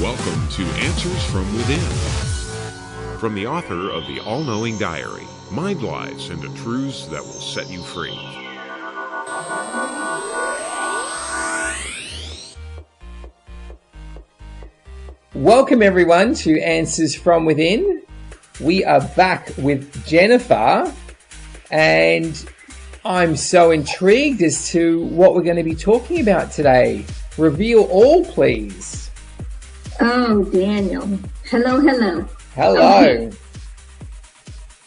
Welcome to Answers from Within. From the author of the All-Knowing Diary, Mind Lies into Truths that will set you free. Welcome everyone to Answers from Within. We are back with Jennifer, and I'm so intrigued as to what we're going to be talking about today. Reveal all, please. Oh, Daniel. Hello. Hello. Okay.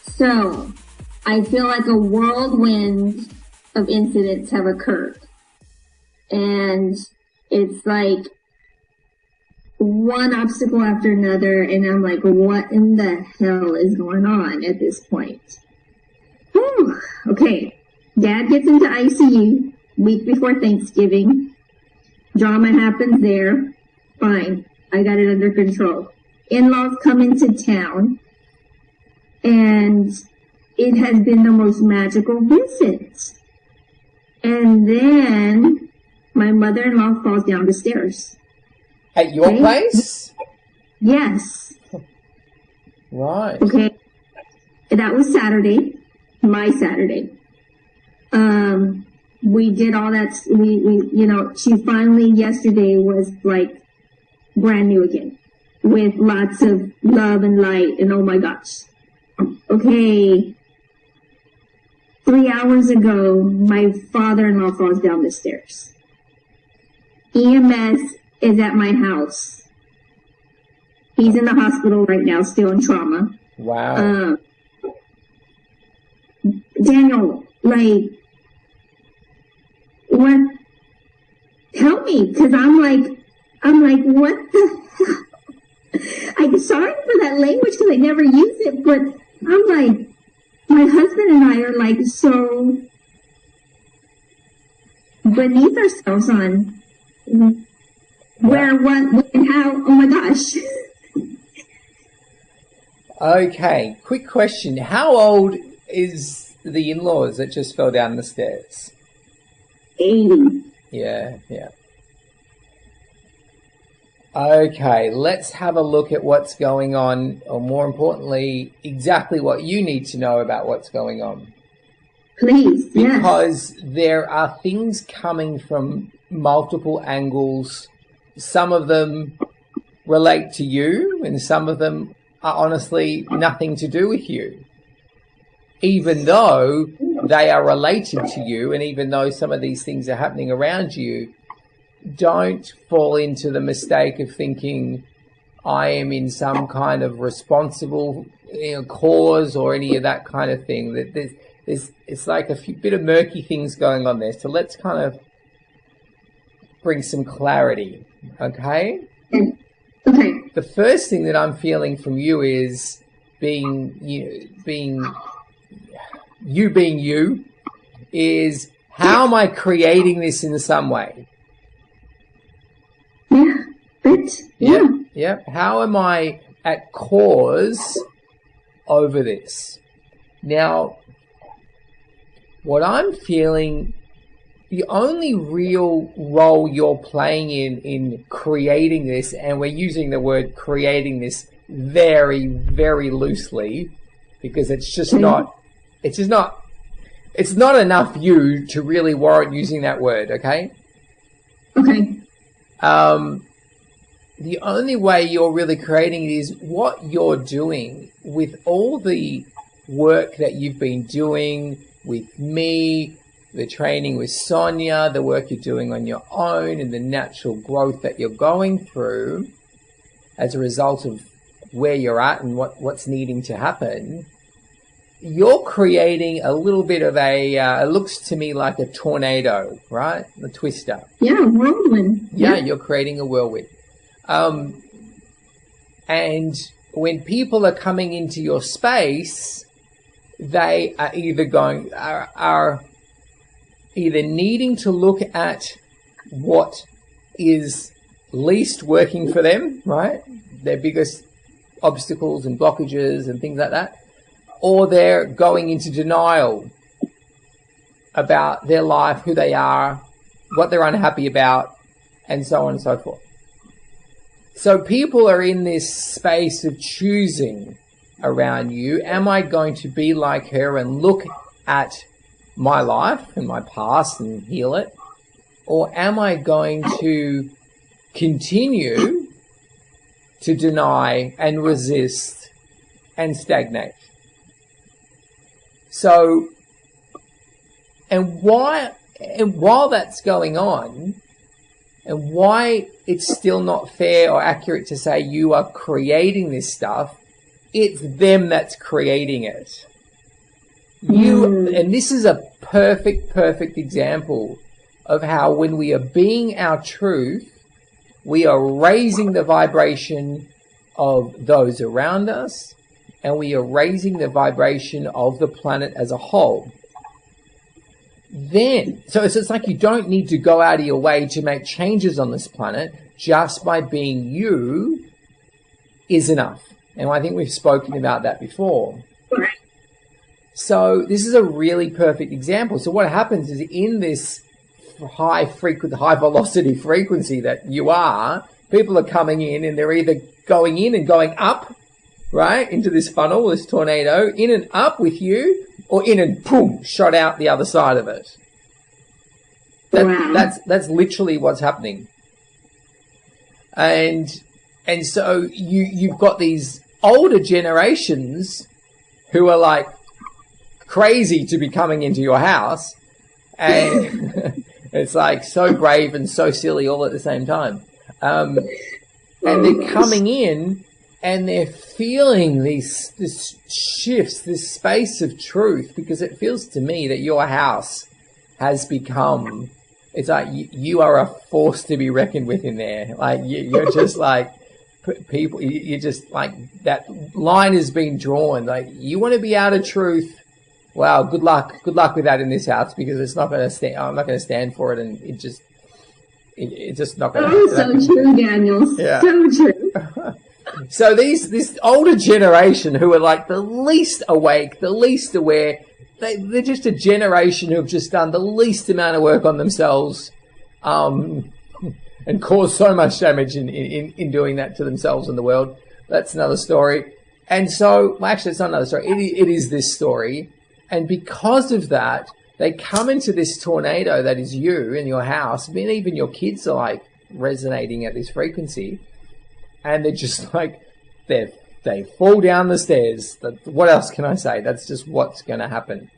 So, I feel like a whirlwind of incidents have occurred. And it's like one obstacle after another, and I'm like, what in the hell is going on at this point? Whew. Okay. Dad gets into ICU week before Thanksgiving. Drama happens there. Fine. I got it under control. In-laws come into town, and it has been the most magical visit. And then my mother-in-law falls down the stairs. At your place? Yes. Right. Okay. That was Saturday, my Saturday. We did all that. She finally yesterday was like brand new again, with lots of love and light, and oh my gosh. Okay. 3 hours ago, my father-in-law falls down the stairs. EMS is at my house. He's in the hospital right now, still in trauma. Wow. Daniel, like, what? Help me, because I'm like, what the hell? I'm sorry for that language because I never use it, but I'm like, my husband and I are like so beneath ourselves on where, what, when, how, oh my gosh. Okay, quick question. How old is the in-laws that just fell down the stairs? 80. Yeah. Okay, let's have a look at what's going on, or more importantly, exactly what you need to know about what's going on. Please, yes. Because there are things coming from multiple angles. Some of them relate to you, and some of them are honestly nothing to do with you. Even though they are related to you, and even though some of these things are happening around you, don't fall into the mistake of thinking I am in some kind of responsible cause or any of that kind of thing. It's like a bit of murky things going on there. So let's kind of bring some clarity, okay? Okay. The first thing that I'm feeling from you is being you, is how am I creating this in some way? Yeah. How am I at cause over this? Now, what I'm feeling, the only real role you're playing in creating this, and we're using the word creating this very, very loosely, because it's not enough you to really warrant using that word, okay? Okay. The only way you're really creating it is what you're doing with all the work that you've been doing with me, the training with Sonia, the work you're doing on your own, and the natural growth that you're going through as a result of where you're at and what's needing to happen. You're creating a little bit of it looks to me like a tornado, right? A twister. Yeah, whirlwind. Yeah, you're creating a whirlwind. And when people are coming into your space, they are either either needing to look at what is least working for them, right? Their biggest obstacles and blockages and things like that. Or they're going into denial about their life, who they are, what they're unhappy about, and so on and so forth. So people are in this space of choosing around you. Am I going to be like her and look at my life and my past and heal it? Or am I going to continue to deny and resist and stagnate? So, and while that's going on, and why it's still not fair or accurate to say you are creating this stuff, it's them that's creating it. And this is a perfect example of how when we are being our truth, we are raising the vibration of those around us, and we are raising the vibration of the planet as a whole. So it's like you don't need to go out of your way to make changes on this planet. Just by being you is enough. And I think we've spoken about that before. Right. So this is a really perfect example. So what happens is in this high velocity frequency that you are, people are coming in and they're either going in and going up, right, into this funnel, this tornado, in and up with you, or in and boom, shot out the other side of it. That's literally what's happening. And so you've got these older generations who are like crazy to be coming into your house, and it's like so brave and so silly all at the same time. And they're coming in and they're feeling this shifts, this space of truth, because it feels to me that your house has become, it's like you are a force to be reckoned with in there. Like you're just like people, you're just like, that line has been drawn. Like, you want to be out of truth. Well, good luck with that in this house, because it's not going to stand. I'm not going to stand for it, and it's just not going to. Oh, so true, Daniel. Yeah. So true. So this older generation who are like the least awake, the least aware, they're just a generation who have just done the least amount of work on themselves, and caused so much damage in doing that to themselves and the world. That's another story. And so, well, actually, it's not another story. It is this story. And because of that, they come into this tornado that is you in your house. I mean, even your kids are like resonating at this frequency. And they're just like, they fall down the stairs. What else can I say? That's just what's going to happen.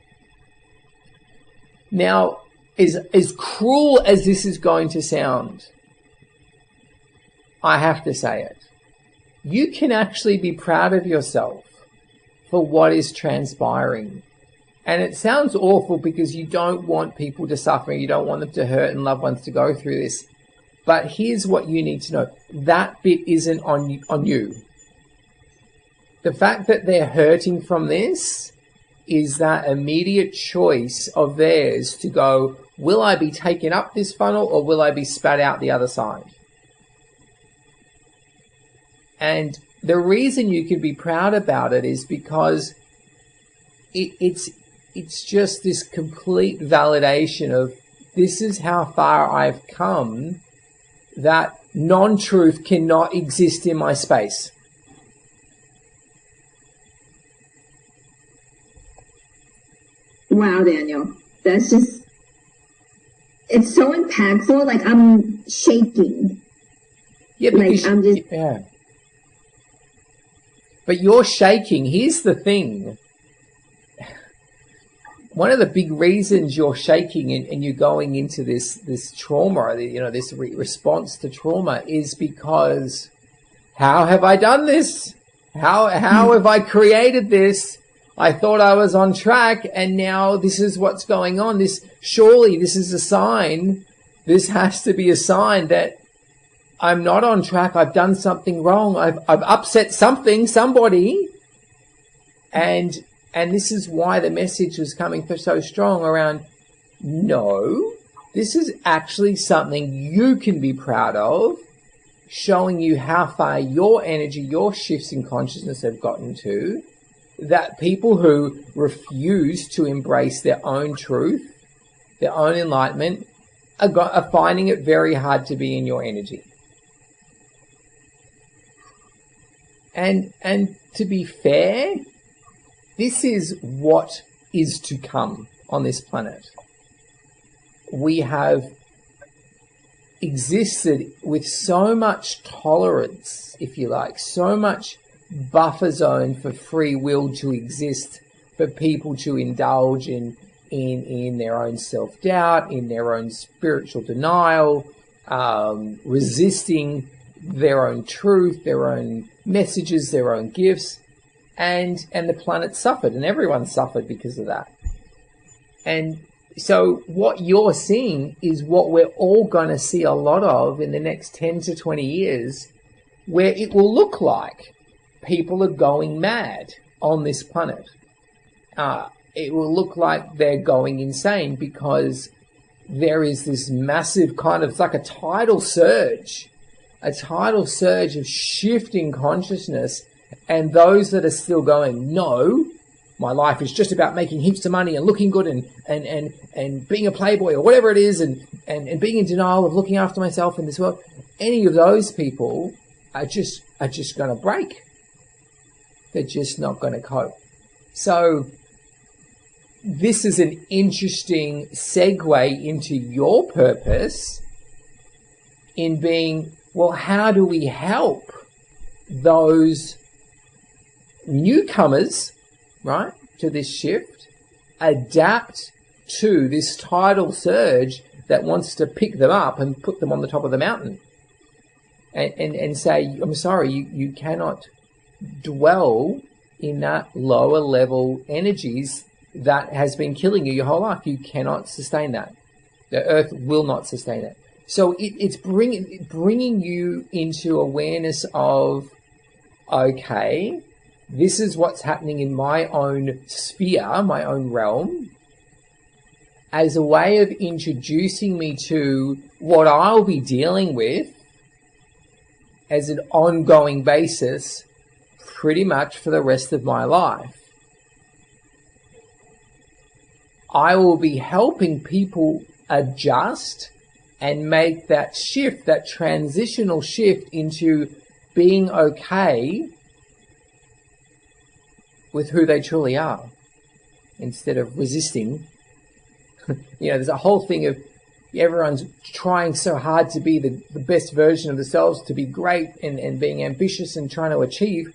Now, as cruel as this is going to sound, I have to say it. You can actually be proud of yourself for what is transpiring. And it sounds awful because you don't want people to suffer. You don't want them to hurt and loved ones to go through this. But here's what you need to know. That bit isn't on you. The fact that they're hurting from this is that immediate choice of theirs to go, will I be taken up this funnel or will I be spat out the other side? And the reason you can be proud about it is because it's just this complete validation of, this is how far I've come, that non-truth cannot exist in my space. Wow, Daniel. That's just, it's so impactful. Like, I'm shaking. Yeah, because I'm just... Yeah. But you're shaking. Here's the thing. One of the big reasons you're shaking and you're going into this trauma, this response to trauma, is because, how have I done this? How have I created this? I thought I was on track, and now this is what's going on. Surely this is a sign. This has to be a sign that I'm not on track. I've done something wrong. I've upset somebody, and this is why the message was coming so strong around, no, this is actually something you can be proud of, showing you how far your energy, your shifts in consciousness have gotten to, that people who refuse to embrace their own truth, their own enlightenment, are finding it very hard to be in your energy. And to be fair, this is what is to come on this planet. We have existed with so much tolerance, if you like, so much buffer zone for free will to exist, for people to indulge in their own self-doubt, in their own spiritual denial, resisting their own truth, their own messages, their own gifts, and the planet suffered, and everyone suffered because of that. And so what you're seeing is what we're all going to see a lot of in the next 10 to 20 years, where it will look like people are going mad on this planet. It will look like they're going insane because there is this massive kind of, it's like a tidal surge of shifting consciousness, and those that are still going, no, my life is just about making heaps of money and looking good and being a playboy or whatever it is, and being in denial of looking after myself in this world. Any of those people are just going to break. They're just not going to cope. So this is an interesting segue into your purpose in being, well, how do we help those newcomers, right, to this shift, adapt to this tidal surge that wants to pick them up and put them on the top of the mountain and say, I'm sorry, you cannot dwell in that lower level energies that has been killing you your whole life. You cannot sustain that. The earth will not sustain it. So it's bringing you into awareness of, okay, this is what's happening in my own sphere, my own realm, as a way of introducing me to what I'll be dealing with as an ongoing basis pretty much for the rest of my life. I will be helping people adjust and make that shift, that transitional shift into being okay with who they truly are, instead of resisting. There's a whole thing of everyone's trying so hard to be the best version of themselves, to be great and being ambitious and trying to achieve,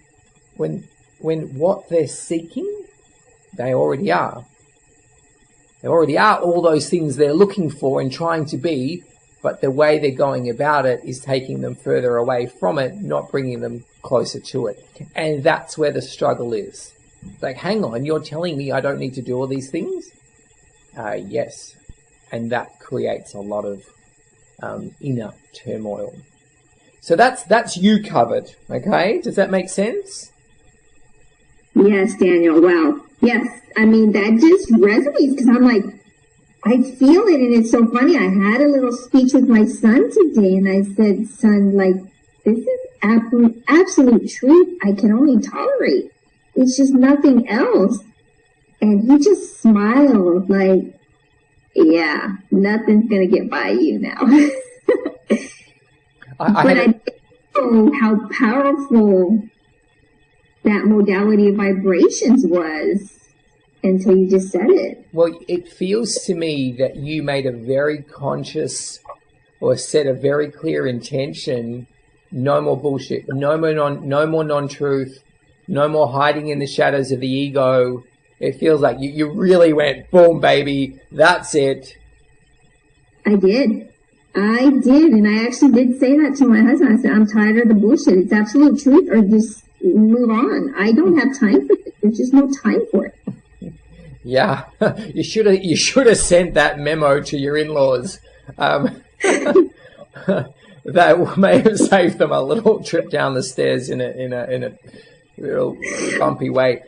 when what they're seeking, they already are. They already are all those things they're looking for and trying to be, but the way they're going about it is taking them further away from it, not bringing them closer to it. And that's where the struggle is. Like, hang on, you're telling me I don't need to do all these things? Yes. And that creates a lot of inner turmoil. So that's you covered, okay? Does that make sense? Yes, Daniel. Wow. Yes. I mean, that just resonates because I'm like, I feel it, and it's so funny. I had a little speech with my son today, and I said, son, like, this is absolute truth I can only tolerate. It's just nothing else. And he just smiled like, yeah, nothing's going to get by you now. I know how powerful that modality of vibrations was until you just said it. Well, it feels to me that you made a very conscious or set a very clear intention. No more bullshit. No more non-truth. No more hiding in the shadows of the ego. It feels like you really went, boom, baby. That's it. I did. And I actually did say that to my husband. I said, I'm tired of the bullshit. It's absolute truth, or just move on. I don't have time for it. There's just no time for it. Yeah, you should have sent that memo to your in-laws. That may have saved them a little trip down the stairs in a real bumpy way.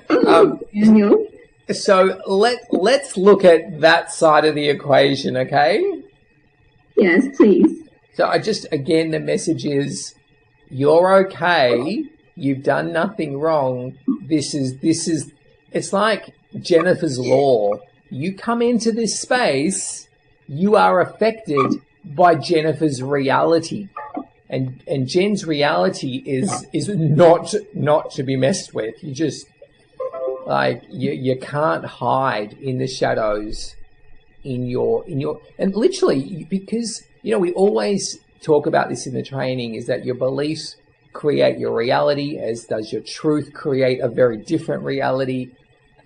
So let's look at that side of the equation, okay? Yes, please. So again, the message is, you're okay. You've done nothing wrong. This is. It's like Jennifer's Law. You come into this space, you are affected by Jennifer's reality. And Jen's reality is not to be messed with. You just like you can't hide in the shadows in your and literally, because we always talk about this in the training, is that your beliefs create your reality, as does your truth create a very different reality.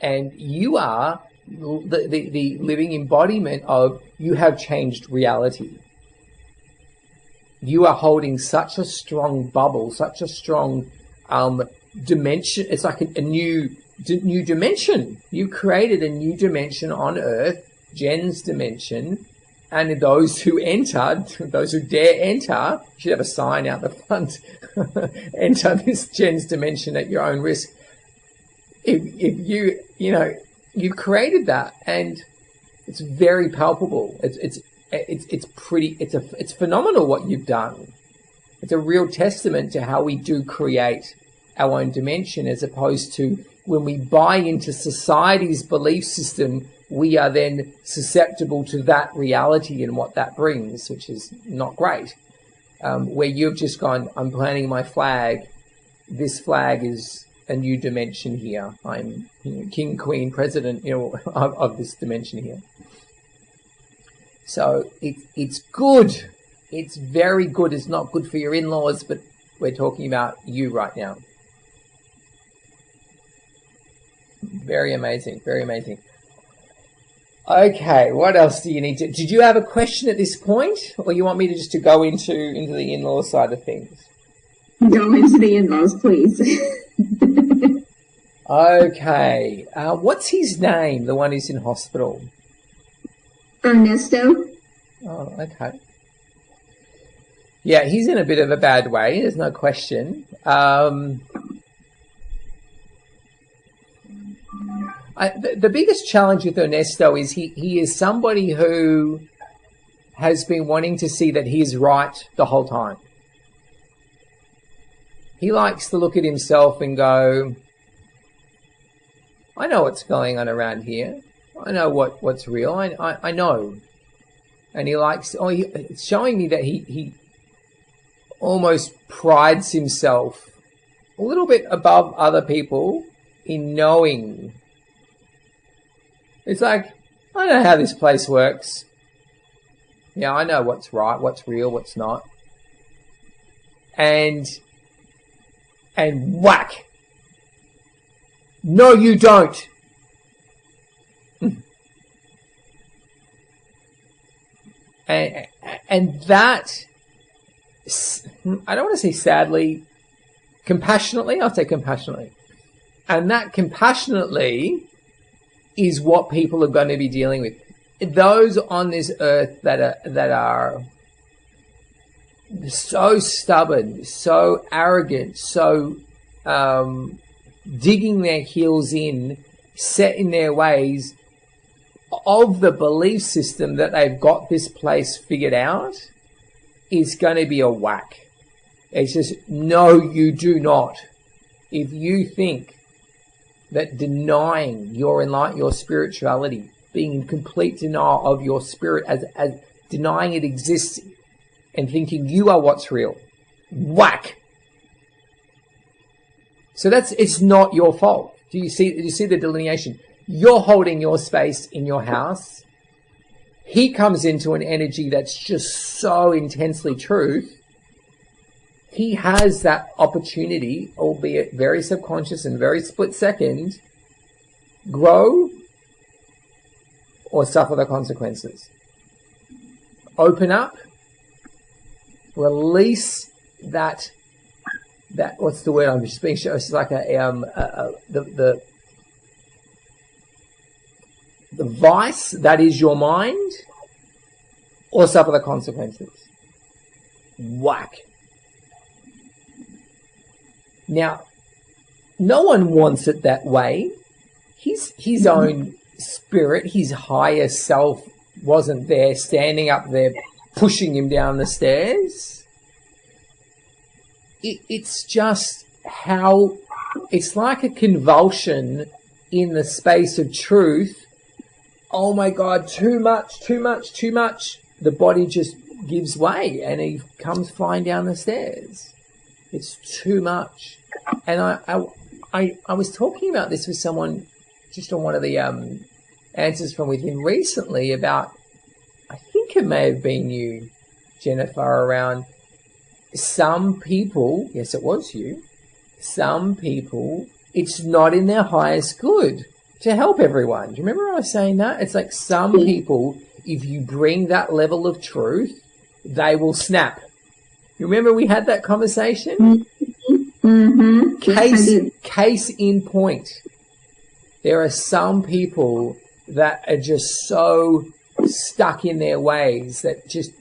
And you are the living embodiment of, you have changed reality. You are holding such a strong bubble, such a strong dimension. It's like a new dimension. You created a new dimension on Earth, Jen's dimension. And those who enter, those who dare enter, you should have a sign out the front, enter this Jen's dimension at your own risk. If you've created that, and it's very palpable. It's phenomenal what you've done. It's a real testament to how we do create our own dimension, as opposed to when we buy into society's belief system, we are then susceptible to that reality and what that brings, which is not great. Where you've just gone, I'm planting my flag. This flag is a new dimension here. I'm king, queen, president, of this dimension here. So it's good. It's very good. It's not good for your in-laws, but we're talking about you right now. Very amazing. Very amazing. Okay, what else do you need to... Did you have a question at this point, or you want me to go into the in-law side of things? Go into the in-laws, please. Okay. What's his name, the one who's in hospital? Ernesto. Oh, okay. Yeah, he's in a bit of a bad way, there's no question. The biggest challenge with Ernesto is he is somebody who has been wanting to see that he's right the whole time. He likes to look at himself and go, I know what's going on around here. I know what's real. I know. And he likes, it's showing me that he almost prides himself a little bit above other people in knowing. It's like, I know how this place works. Yeah, I know what's right, what's real, what's not. And whack. No, you don't. And that, I don't want to say sadly, compassionately, I'll say compassionately. And that compassionately is what people are going to be dealing with. Those on this earth that are so stubborn, so arrogant, so digging their heels in, set in their ways of the belief system that they've got this place figured out, is going to be a whack. It's just, no, you do not. If you think that denying your spirituality, being in complete denial of your spirit, as denying it exists, and thinking you are what's real, whack. So it's not your fault. Do you see the delineation? You're holding your space in your house. He comes into an energy that's just so intensely truth. He has that opportunity, albeit very subconscious and very split second, grow or suffer the consequences. Open up, release that what's the word? I'm just being sure. It's like the vice that is your mind, or suffer the consequences. Whack. Now, no one wants it that way. His own spirit, his higher self, wasn't there, standing up there, pushing him down the stairs. It's just how, it's like a convulsion in the space of truth. Oh my God, too much. The body just gives way and he comes flying down the stairs. It's too much. And I was talking about this with someone just on one of the answers from within recently about, I think it may have been you, Jennifer, around some people, yes, it was you, some people, it's not in their highest good to help everyone. Do you remember I was saying that? It's like some people, if you bring that level of truth, they will snap. You remember we had that conversation? Mm-hmm. Case in point. There are some people that are just so stuck in their ways that just,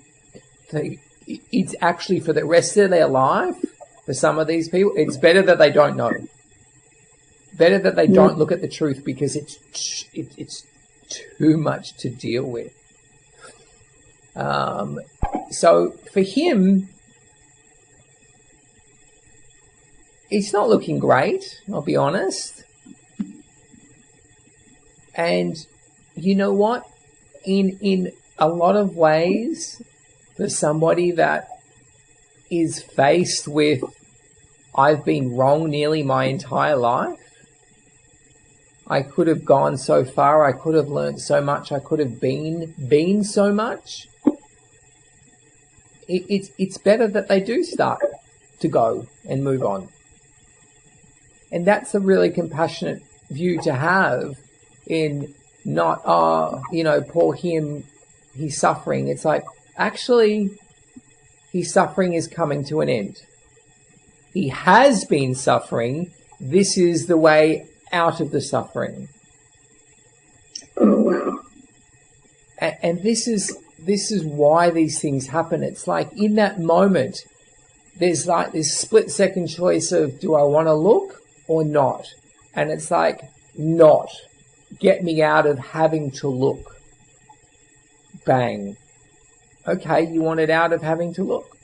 it's actually for the rest of their life, for some of these people, it's better that they don't know. Better that they don't look at the truth because it's too much to deal with. So for him, it's not looking great, I'll be honest. And you know what? In a lot of ways, for somebody that is faced with, I've been wrong nearly my entire life, I could have gone so far, I could have learned so much, I could have been so much. It's better that they do start to go and move on. And that's a really compassionate view to have, in not, poor him, he's suffering. It's like, actually, his suffering is coming to an end. He has been suffering. This is the way out of the suffering. Oh, wow. And this is why these things happen. It's like in that moment, there's like this split-second choice of, do I want to look or not? And it's like, not. Get me out of having to look. Bang. Okay, you want it out of having to look.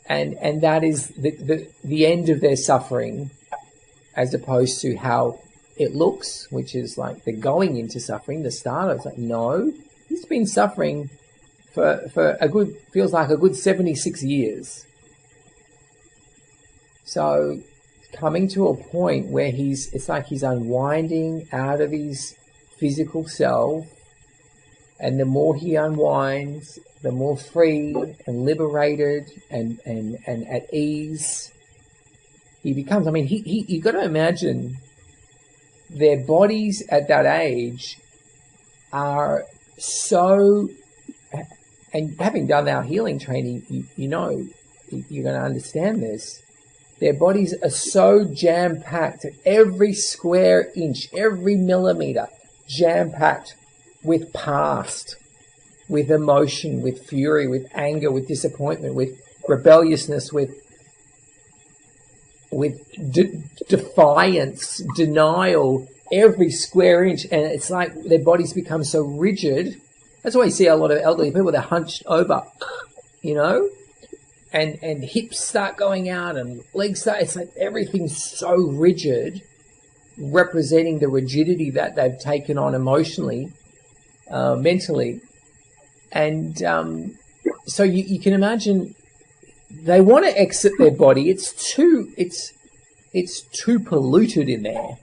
And that is the end of their suffering, as opposed to how it looks, which is like the going into suffering, the start. It's like, no, he's been suffering for feels like a good 76 years. So coming to a point where it's like he's unwinding out of his physical self, and the more he unwinds, the more free and liberated and at ease he becomes. I mean, you got to imagine their bodies at that age are so, and having done our healing training, you know, you're going to understand this. Their bodies are so jam-packed at every square inch, every millimeter, jam-packed with past, with emotion, with fury, with anger, with disappointment, with rebelliousness, with defiance, denial, every square inch. And it's like their bodies become so rigid. That's why you see a lot of elderly people, they're hunched over, you know, and hips start going out and legs start, it's like everything's so rigid, representing the rigidity that they've taken on emotionally, mentally. And so you can imagine they want to exit their body. It's too polluted in there.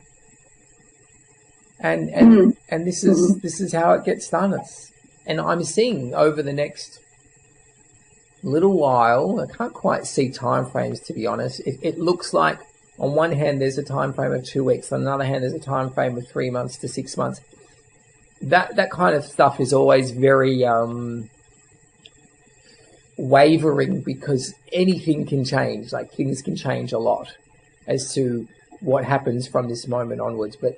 And this is how it gets done. And I'm seeing over the next little while, I can't quite see time frames, to be honest. It looks like on one hand there's a time frame of 2 weeks, on the other hand there's a time frame of 3 months to 6 months. That kind of stuff is always very wavering, because anything can change. Like, things can change a lot as to what happens from this moment onwards. But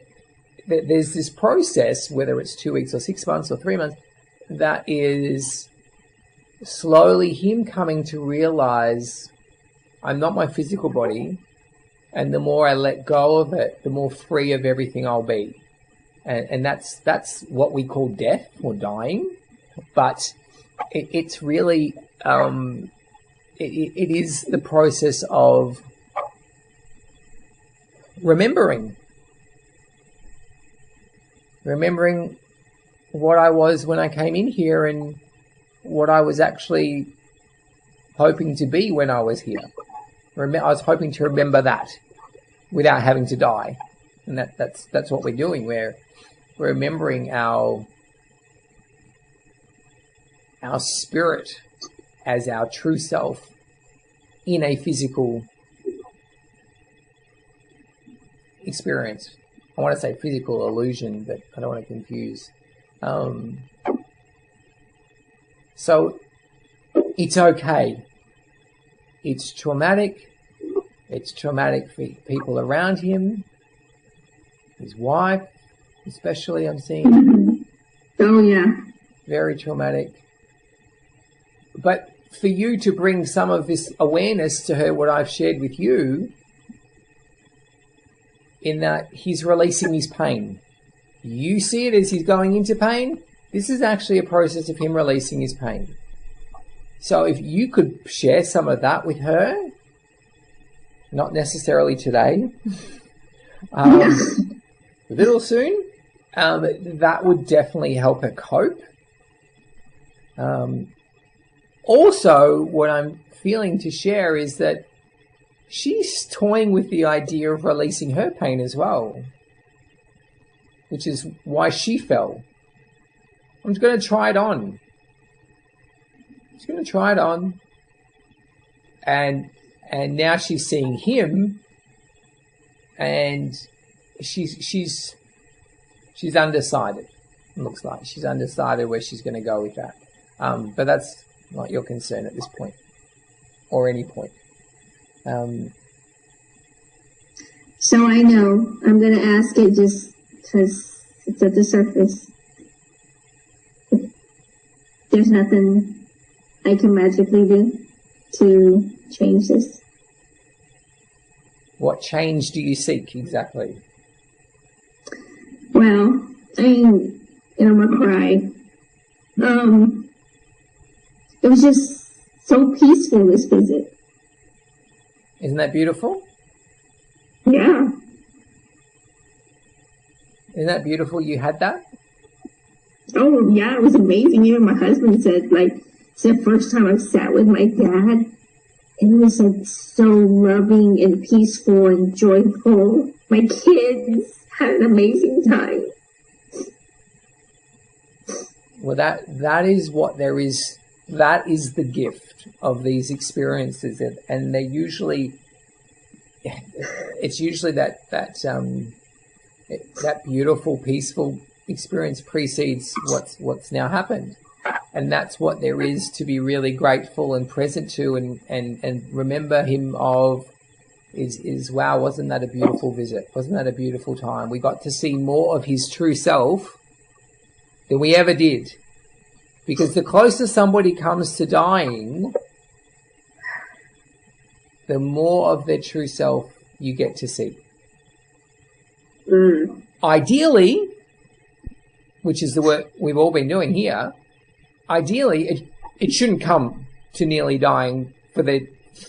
there's this process, whether it's 2 weeks or 6 months or 3 months, that is slowly him coming to realize, I'm not my physical body, and the more I let go of it, the more free of everything I'll be. And that's what we call death or dying. But it's really, it is the process of remembering what I was when I came in here, and what I was actually hoping to be when I was here. I was hoping to remember that without having to die. And that's what we're doing. We're remembering our spirit as our true self in a physical experience. I want to say physical illusion, but I don't want to confuse. So it's okay. It's traumatic. It's traumatic for people around him, his wife, especially. I'm seeing. Oh yeah. Very traumatic. But for you to bring some of this awareness to her, what I've shared with you, in that he's releasing his pain. You see it as he's going into pain. This is actually a process of him releasing his pain. So if you could share some of that with her, not necessarily today, a little soon, that would definitely help her cope. Also, what I'm feeling to share is that she's toying with the idea of releasing her pain as well, which is why she fell. I'm just going to try it on. She's going to try it on. And now she's seeing him, and she's undecided. It looks like she's undecided where she's going to go with that. But that's not your concern at this point, or any point. So I know I'm going to ask it just because it's at the surface. There's nothing I can magically do to change this. What change do you seek exactly? Well, I'm going to cry. It was just so peaceful, this visit. Isn't that beautiful? Yeah. Isn't that beautiful you had that? Oh, yeah, it was amazing. Even my husband said, it's the first time I've sat with my dad. It was, so loving and peaceful and joyful. My kids had an amazing time. Well, that is what there is. That is the gift of these experiences, and they're usually, it's usually that beautiful, peaceful experience precedes what's now happened, and that's what there is to be really grateful and present to, and remember him of. Is wow, wasn't that a beautiful visit? Wasn't that a beautiful time? We got to see more of his true self than we ever did. Because the closer somebody comes to dying, the more of their true self you get to see. Ideally, which is the work we've all been doing here, ideally it shouldn't come to nearly dying for their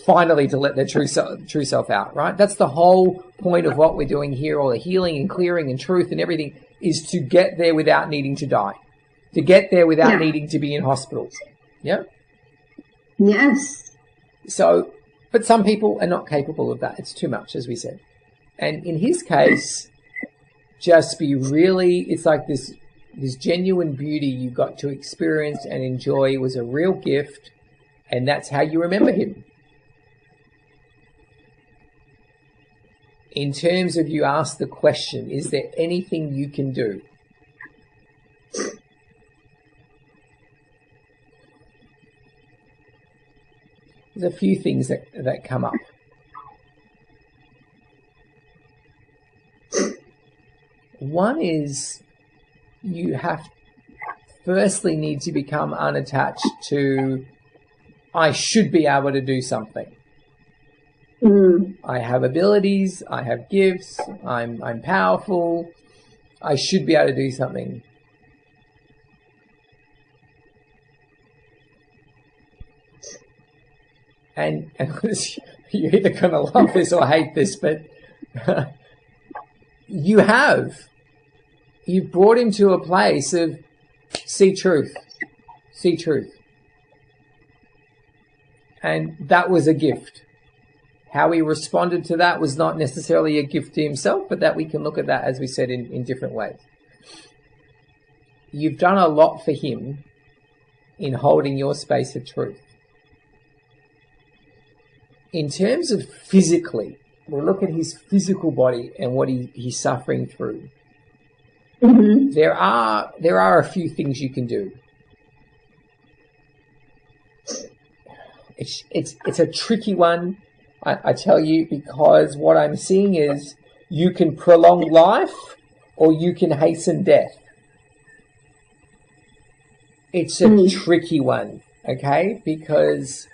finally to let their true self out, right? That's the whole point of what we're doing here, all the healing and clearing and truth and everything, is to get there without needing to die. To get there without needing to be in hospitals. Yeah? Yes. So, but some people are not capable of that. It's too much, as we said. And in his case, just be really, it's like this genuine beauty you got to experience and enjoy was a real gift, and that's how you remember him. In terms of you ask the question, is there anything you can do? There's a few things that come up. One is you firstly need to become unattached to, I should be able to do something. I have abilities, I have gifts, I'm powerful, I should be able to do something. And you're either going to love this or hate this, but you've brought him to a place of see truth. And that was a gift. How he responded to that was not necessarily a gift to himself, but that we can look at that, as we said, in different ways. You've done a lot for him in holding your space of truth. In terms of physically, we'll look at his physical body and what he's suffering through. Mm-hmm. There are a few things you can do. It's a tricky one, I tell you, because what I'm seeing is you can prolong life or you can hasten death. It's a tricky one, okay? Because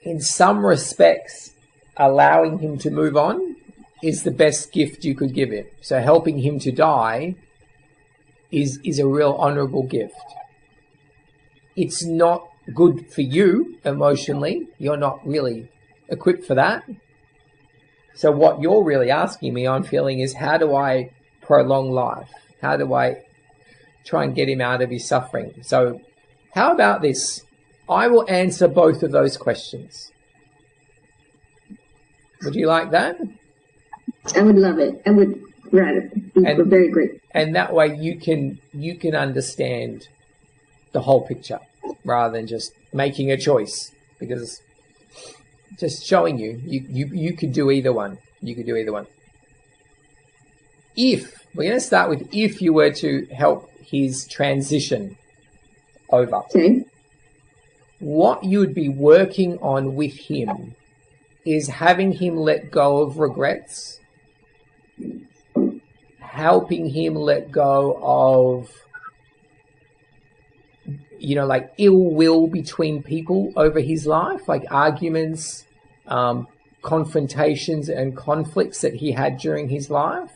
in some respects, allowing him to move on is the best gift you could give him. So helping him to die is a real honorable gift. It's not good for you emotionally. You're not really equipped for that. So what you're really asking me, I'm feeling, is how do I prolong life? How do I try and get him out of his suffering? So how about this? I will answer both of those questions. Would you like that? I would love it. I would rather. Be very great. And that way you can understand the whole picture rather than just making a choice, because just showing you could do either one. You could do either one. If we're going to start with, if you were to help his transition over, okay, what you would be working on with him is having him let go of regrets, helping him let go of, like ill will between people over his life, like arguments, confrontations and conflicts that he had during his life.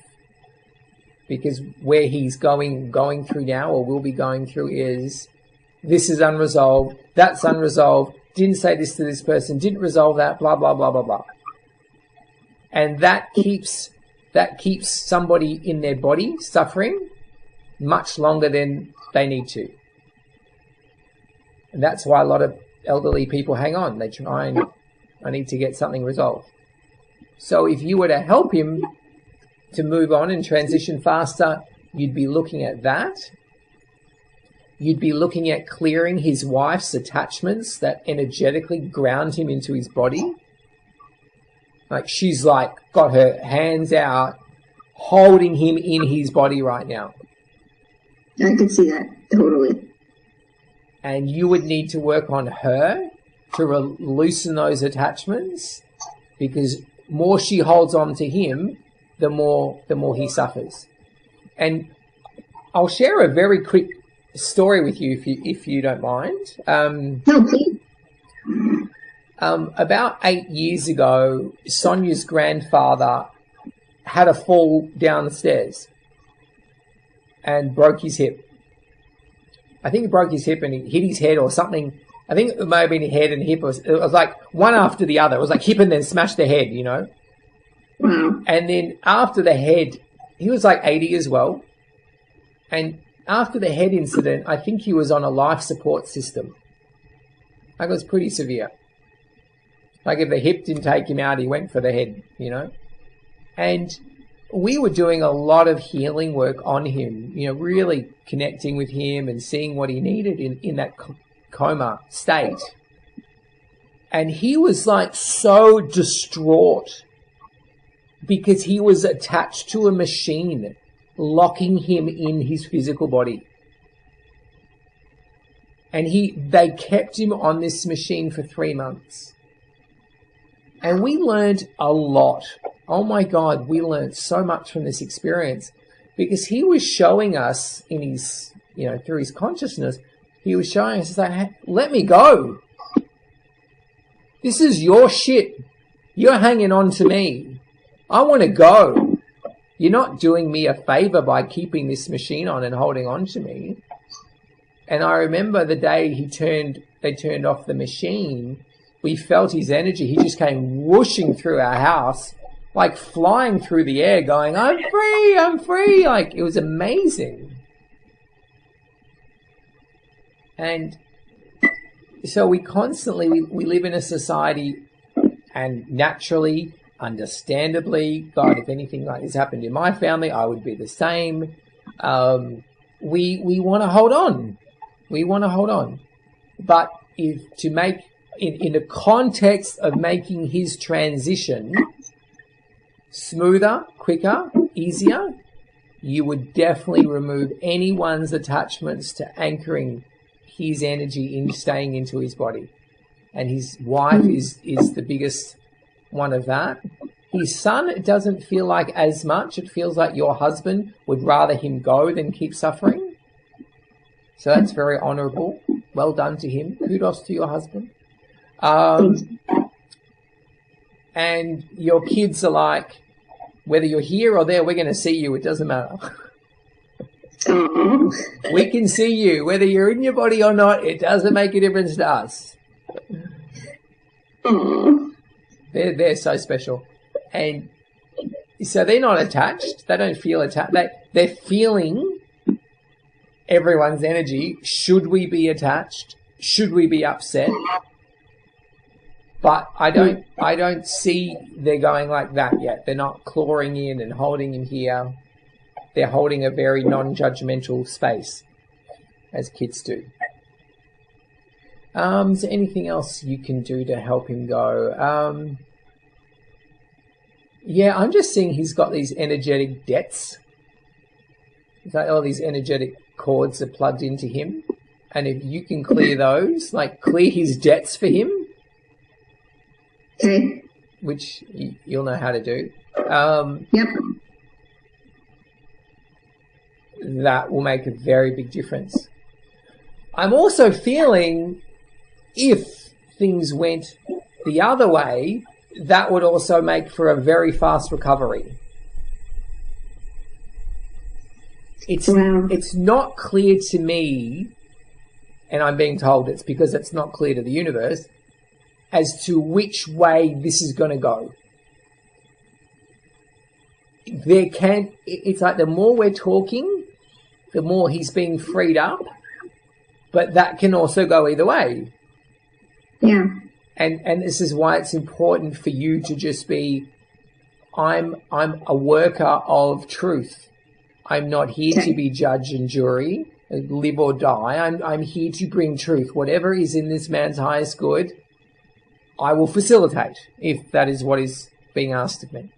Because where he's going through now, or will be going through, is this is unresolved, that's unresolved, didn't say this to this person, didn't resolve that, blah, blah, blah, blah, blah. And that keeps somebody in their body suffering much longer than they need to. And that's why a lot of elderly people hang on. They try and, I need to get something resolved. So if you were to help him to move on and transition faster, you'd be looking at that. You'd be looking at clearing his wife's attachments that energetically ground him into his body. Like she's like got her hands out, holding him in his body right now. I can see that, totally. And you would need to work on her to loosen those attachments, because more she holds on to him, the more he suffers. And I'll share a very quick story with you if you don't mind. No, please. About 8 years ago, Sonia's grandfather had a fall down the stairs and broke his hip. I think he broke his hip and he hit his head or something. I think it may have been his head and hip. It was like one after the other. It was like hip and then smashed the head, Wow. And then after the head, he was like 80 as well. And after the head incident, I think he was on a life support system. Like it was pretty severe. Like if the hip didn't take him out, he went for the head, And we were doing a lot of healing work on him, really connecting with him and seeing what he needed in that coma state. And he was like so distraught because he was attached to a machine locking him in his physical body. And they kept him on this machine for 3 months. And we learned a lot. Oh my God, we learned so much from this experience, because he was showing us in his, through his consciousness, he was showing us, like, hey, let me go. This is your shit. You're hanging on to me. I want to go. You're not doing me a favor by keeping this machine on and holding on to me. And I remember the day they turned off the machine, we felt his energy. He just came whooshing through our house, like flying through the air, going, I'm free, I'm free. Like, it was amazing. And So we constantly, we live in a society, and naturally, understandably, God, if anything like this happened in my family, I would be the same. We want to hold on. We want to hold on. But if to make, in the context of making his transition smoother, quicker, easier, you would definitely remove anyone's attachments to anchoring his energy in staying into his body. And his wife is the biggest one of that. His son, it doesn't feel like as much. It feels like your husband would rather him go than keep suffering. So that's very honourable. Well done to him. Kudos to your husband. And your kids are like, whether you're here or there, we're going to see you. It doesn't matter. We can see you. Whether you're in your body or not, it doesn't make a difference to us. They're so special. And so they're not attached. They don't feel attached. They're feeling everyone's energy. Should we be attached? Should we be upset? But I don't see they're going like that yet. They're not clawing in and holding him here. They're holding a very non-judgmental space, as kids do. Is there anything else you can do to help him go? Yeah, I'm just seeing he's got these energetic debts. It's like all these energetic cords are plugged into him. And if you can clear those, like clear his debts for him, okay, which you'll know how to do. Yep. That will make a very big difference. I'm also feeling if things went the other way, that would also make for a very fast recovery. It's not clear to me, and I'm being told it's because it's not clear to the universe, as to which way this is going to go. It's like the more we're talking, the more he's being freed up, but that can also go either way. Yeah. And this is why it's important for you to just be, I'm a worker of truth. I'm not here to be judge and jury, live or die. I'm here to bring truth. Whatever is in this man's highest good, I will facilitate, if that is what is being asked of me.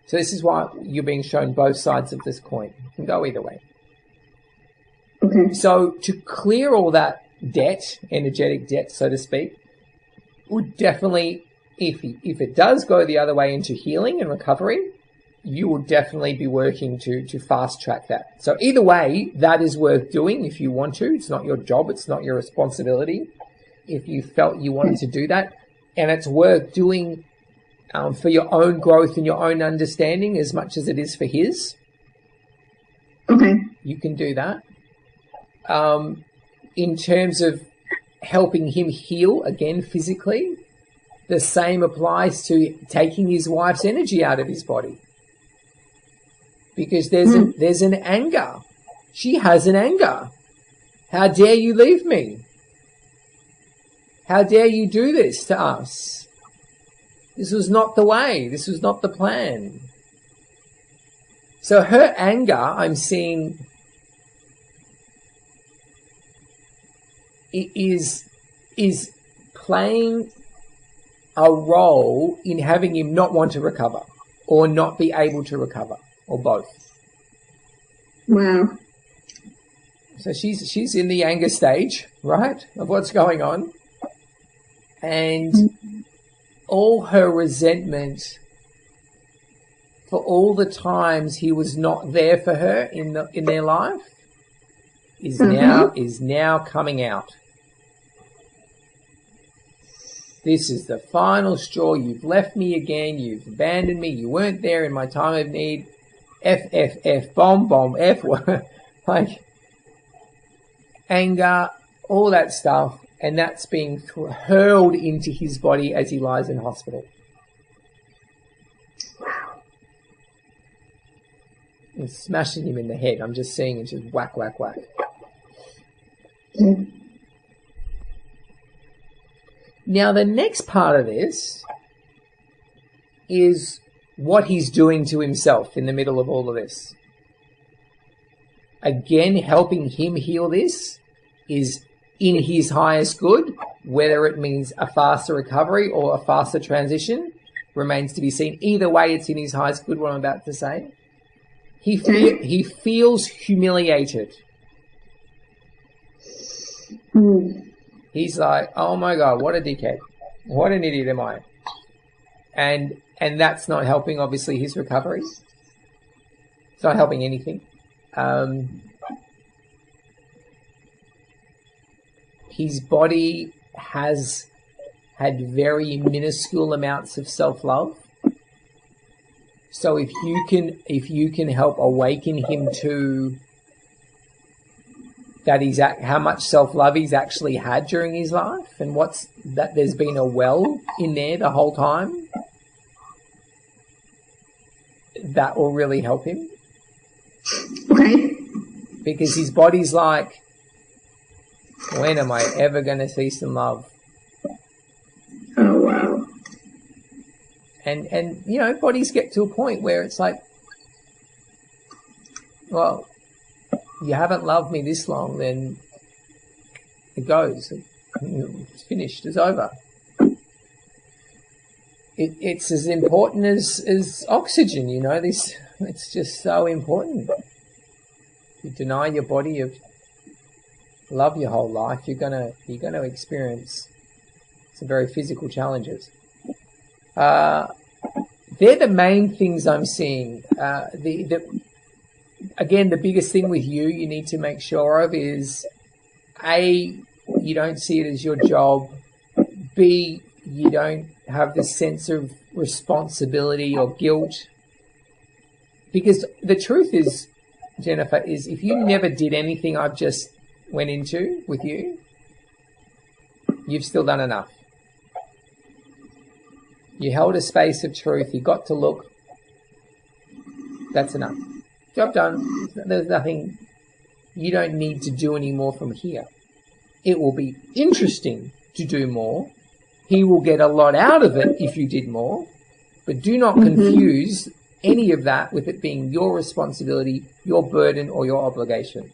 So this is why you're being shown both sides of this coin. It can go either way. Okay. So to clear all that debt, energetic debt, so to speak, would definitely, if it does go the other way into healing and recovery, you will definitely be working to fast track that. So either way, that is worth doing if you want to. It's not your job. It's not your responsibility. If you felt you wanted to do that, and it's worth doing for your own growth and your own understanding as much as it is for his. Okay. You can do that. In terms of helping him heal again physically, the same applies to taking his wife's energy out of his body. Because there's an anger. She has an anger. How dare you leave me? How dare you do this to us? This was not the way. This was not the plan. So her anger, I'm seeing, is playing a role in having him not want to recover or not be able to recover, or both. Wow. So she's in the anger stage, right, of what's going on. And all her resentment for all the times he was not there for her in their life is now coming out. This is the final straw. You've left me again. You've abandoned me. You weren't there in my time of need. F, bomb, F, like anger, all that stuff. And that's being hurled into his body as he lies in hospital. Wow. It's smashing him in the head. I'm just seeing it just whack, whack, whack. Now, the next part of this is what he's doing to himself in the middle of all of this. Again, helping him heal this is in his highest good, whether it means a faster recovery or a faster transition remains to be seen. Either way, it's in his highest good, what I'm about to say. He feels humiliated. He's like, oh my God, what a dickhead. What an idiot am I? And that's not helping, obviously, his recovery. It's not helping anything. His body has had very minuscule amounts of self-love. So if you can help awaken him to that how much self-love he's actually had during his life, and that there's been a well in there the whole time, that will really help him. Okay. Because his body's like, when am I ever going to see some love? Oh, wow. And you know, bodies get to a point where it's like, well, you haven't loved me this long, then it goes. It's finished. It's over. It's as important as oxygen, you know. It's just so important. You deny your body of love your whole life, you're gonna experience some very physical challenges. They're the main things I'm seeing. Again, the biggest thing with you need to make sure of is, A, you don't see it as your job. B, you don't have this sense of responsibility or guilt. Because the truth is, Jennifer, is if you never did anything I've just went into with you, you've still done enough. You held a space of truth. You got to look. That's enough. Job done. There's nothing. You don't need to do any more from here. It will be interesting to do more. He will get a lot out of it if you did more. But do not confuse any of that with it being your responsibility, your burden, or your obligation.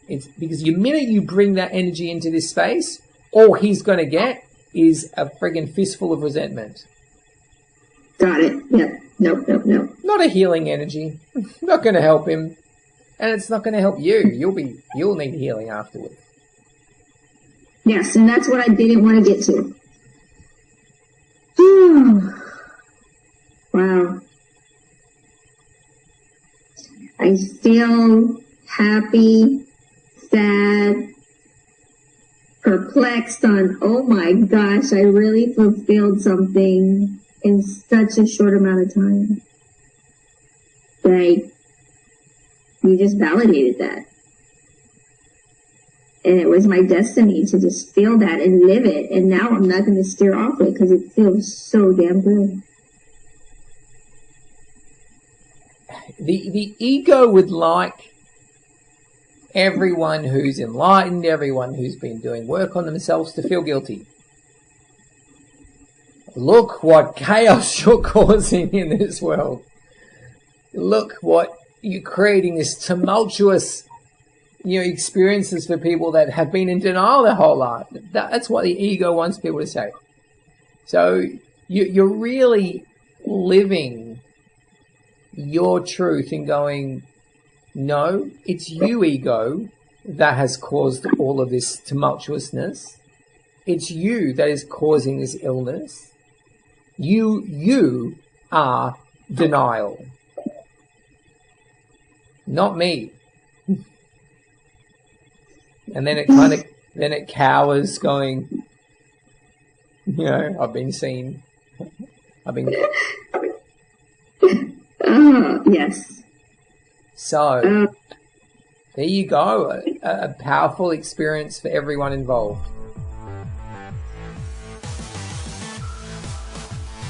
It's because the minute you bring that energy into this space, all he's going to get is a friggin' fistful of resentment. Got it. Yep. Nope. Not a healing energy. Not going to help him. And it's not going to help you. You'll need healing afterwards. Yes, and that's what I didn't want to get to. Wow. I feel happy, sad, perplexed on, oh my gosh, I really fulfilled something in such a short amount of time. Like, you just validated that. And it was my destiny to just feel that and live it. And now I'm not going to steer off it because it feels so damn good. The ego would like everyone who's enlightened, everyone who's been doing work on themselves to feel guilty. Look what chaos you're causing in this world. Look what you're creating, this tumultuous, experiences for people that have been in denial their whole life. That's what the ego wants people to say. So you're really living your truth and going, no, it's you, ego, that has caused all of this tumultuousness. It's you that is causing this illness. You are denial. Not me. And then it cowers going, I've been seen. Yes. So, there you go. A powerful experience for everyone involved.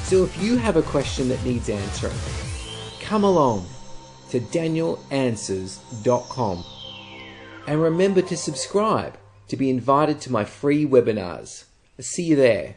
So if you have a question that needs answering, come along to danielanswers.com and remember to subscribe to be invited to my free webinars. See you there.